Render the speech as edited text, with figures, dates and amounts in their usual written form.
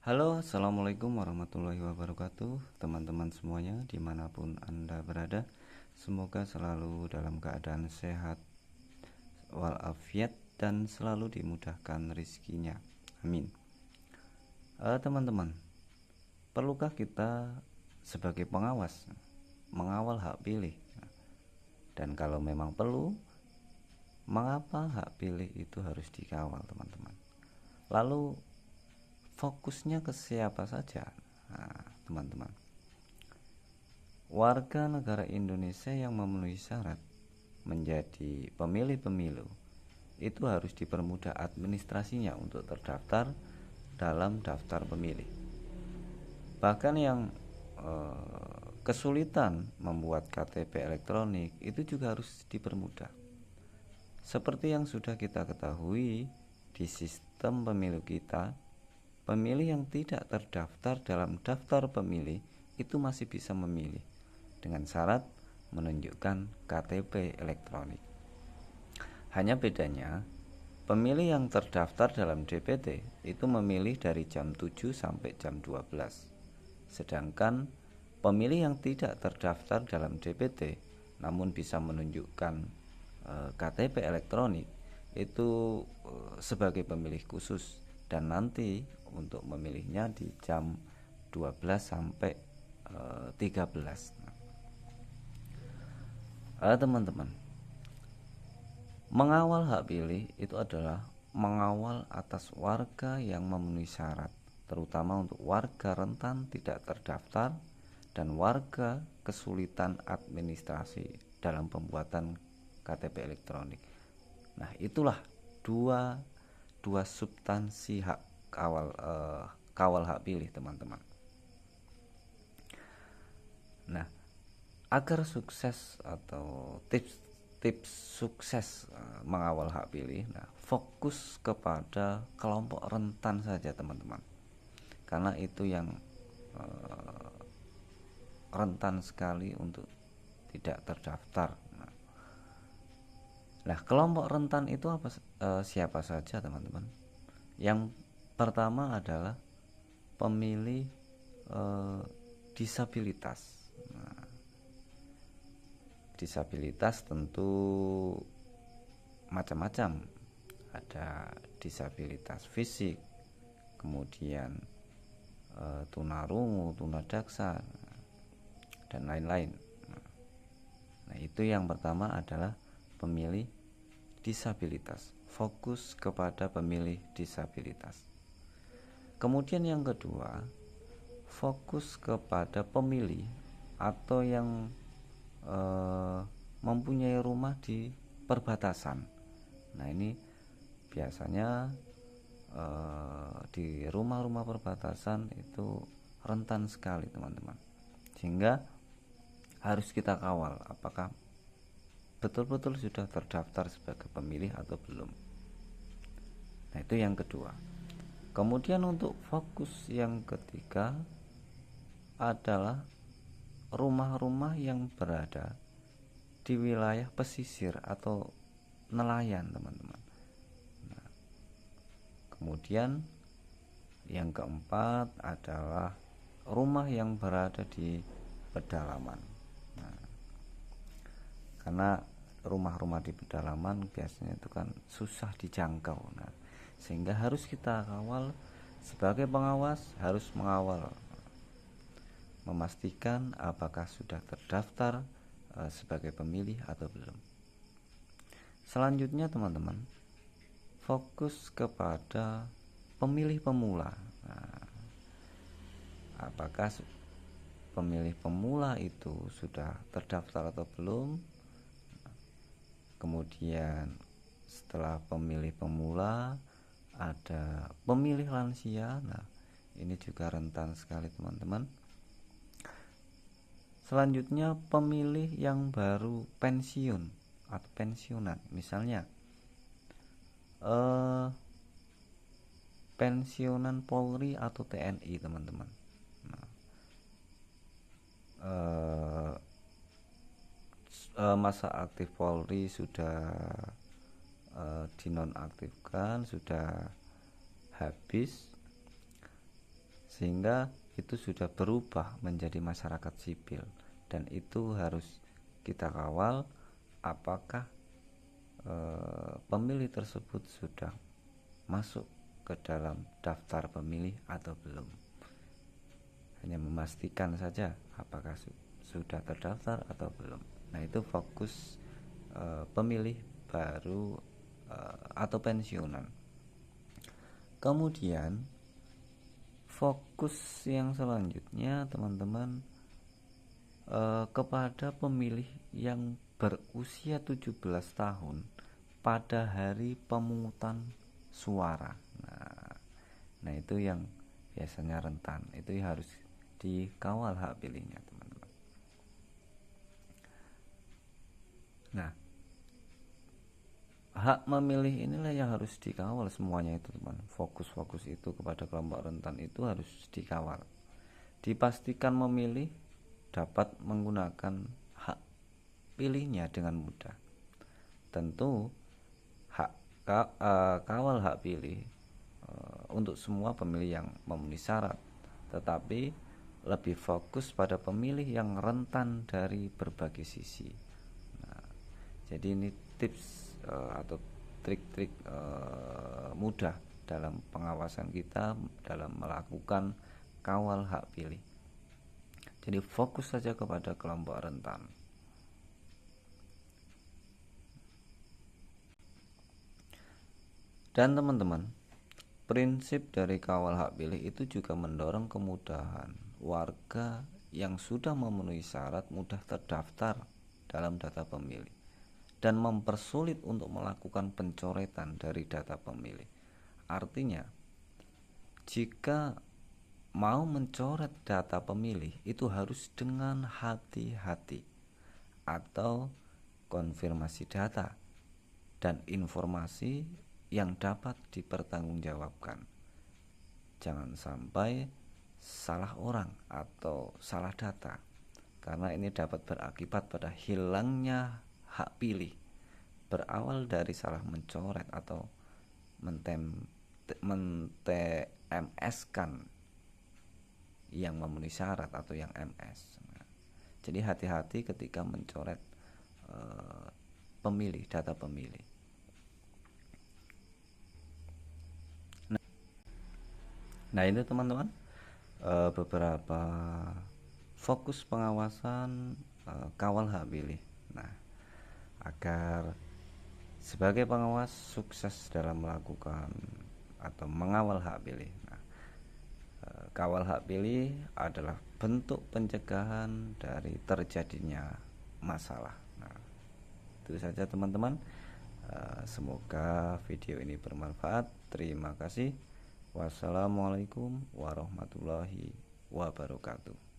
Halo, assalamualaikum warahmatullahi wabarakatuh, teman-teman semuanya dimanapun Anda berada. Semoga selalu dalam keadaan sehat walafiat dan selalu dimudahkan rizkinya, amin. Teman-teman, perlukah kita sebagai pengawas mengawal hak pilih? Dan kalau memang perlu, mengapa hak pilih itu harus dikawal, teman-teman? Lalu fokusnya ke siapa saja? Nah, teman-teman, warga negara Indonesia yang memenuhi syarat menjadi pemilih pemilu itu harus dipermudah administrasinya untuk terdaftar dalam daftar pemilih. Bahkan yang kesulitan membuat KTP elektronik itu juga harus dipermudah. Seperti yang sudah kita ketahui, di sistem pemilu kita, pemilih yang tidak terdaftar dalam daftar pemilih itu masih bisa memilih dengan syarat menunjukkan KTP elektronik. Hanya bedanya, pemilih yang terdaftar dalam DPT itu memilih dari jam 7 sampai jam 12. Sedangkan pemilih yang tidak terdaftar dalam DPT namun bisa menunjukkan KTP elektronik itu sebagai pemilih khusus, dan nanti untuk memilihnya di jam 12 sampai 13. Teman-teman, mengawal hak pilih itu adalah mengawal atas warga yang memenuhi syarat, terutama untuk warga rentan tidak terdaftar dan warga kesulitan administrasi dalam pembuatan KTP elektronik. Nah, itulah dua substansi hak kawal hak pilih, teman-teman. Nah, agar sukses atau tips sukses mengawal hak pilih, nah, fokus kepada kelompok rentan saja, teman-teman, karena itu yang rentan sekali untuk tidak terdaftar. Nah, kelompok rentan itu siapa saja, teman-teman? Yang pertama adalah pemilih disabilitas. Nah, disabilitas tentu macam-macam. Ada disabilitas fisik, kemudian tunarungu, tunadaksa, dan lain-lain. Nah, itu yang pertama adalah pemilih disabilitas. Fokus kepada pemilih disabilitas. Kemudian yang kedua, fokus kepada pemilih atau yang mempunyai rumah di perbatasan. Nah, ini biasanya di rumah-rumah perbatasan itu rentan sekali, teman-teman, sehingga harus kita kawal apakah betul-betul sudah terdaftar sebagai pemilih atau belum. Nah, itu yang kedua. Kemudian untuk fokus yang ketiga adalah rumah-rumah yang berada di wilayah pesisir atau nelayan, teman-teman. Nah, kemudian yang keempat adalah rumah yang berada di pedalaman. Nah, karena rumah-rumah di pedalaman biasanya itu kan susah dijangkau. Nah, sehingga harus kita kawal, sebagai pengawas harus mengawal, memastikan apakah sudah terdaftar sebagai pemilih atau belum. Selanjutnya, teman-teman, fokus kepada pemilih pemula. Nah, apakah pemilih pemula itu sudah terdaftar atau belum? Kemudian setelah pemilih pemula ada pemilih lansia. Nah, ini juga rentan sekali, teman-teman. Selanjutnya pemilih yang baru pensiun atau pensiunan, misalnya pensiunan Polri atau TNI, teman-teman. Nah, masa aktif Polri sudah dinonaktifkan, sudah habis, sehingga itu sudah berubah menjadi masyarakat sipil, dan itu harus kita kawal apakah pemilih tersebut sudah masuk ke dalam daftar pemilih atau belum. Hanya memastikan saja apakah sudah terdaftar atau belum. Nah, itu fokus pemilih baru atau pensiunan. Kemudian fokus yang selanjutnya teman-teman kepada pemilih yang berusia 17 tahun pada hari pemungutan suara. Nah itu yang biasanya rentan, itu harus dikawal hak pilihnya teman-teman. Nah, hak memilih inilah yang harus dikawal semuanya itu teman. Fokus-fokus itu kepada kelompok rentan itu harus dikawal. Dipastikan memilih dapat menggunakan hak pilihnya dengan mudah. Tentu kawal hak pilih untuk semua pemilih yang memenuhi syarat, tetapi lebih fokus pada pemilih yang rentan dari berbagai sisi. Nah, jadi ini tips atau trik-trik mudah dalam pengawasan kita dalam melakukan kawal hak pilih. Jadi fokus saja kepada kelompok rentan. Dan teman-teman, prinsip dari kawal hak pilih itu juga mendorong kemudahan warga yang sudah memenuhi syarat mudah terdaftar dalam data pemilih dan mempersulit untuk melakukan pencoretan dari data pemilih. Artinya, jika mau mencoret data pemilih itu harus dengan hati-hati atau konfirmasi data dan informasi yang dapat dipertanggungjawabkan. Jangan sampai salah orang atau salah data, karena ini dapat berakibat pada hilangnya hak pilih, berawal dari salah mencoret atau men-TMS-kan yang memenuhi syarat atau yang MS. Nah, jadi hati-hati ketika mencoret pemilih, data pemilih. Nah ini teman-teman beberapa fokus pengawasan kawal hak pilih. Nah, agar sebagai pengawas sukses dalam melakukan atau mengawal hak pilih. Nah, kawal hak pilih adalah bentuk pencegahan dari terjadinya masalah. Nah, itu saja teman-teman. Semoga video ini bermanfaat. Terima kasih. Wassalamualaikum warahmatullahi wabarakatuh.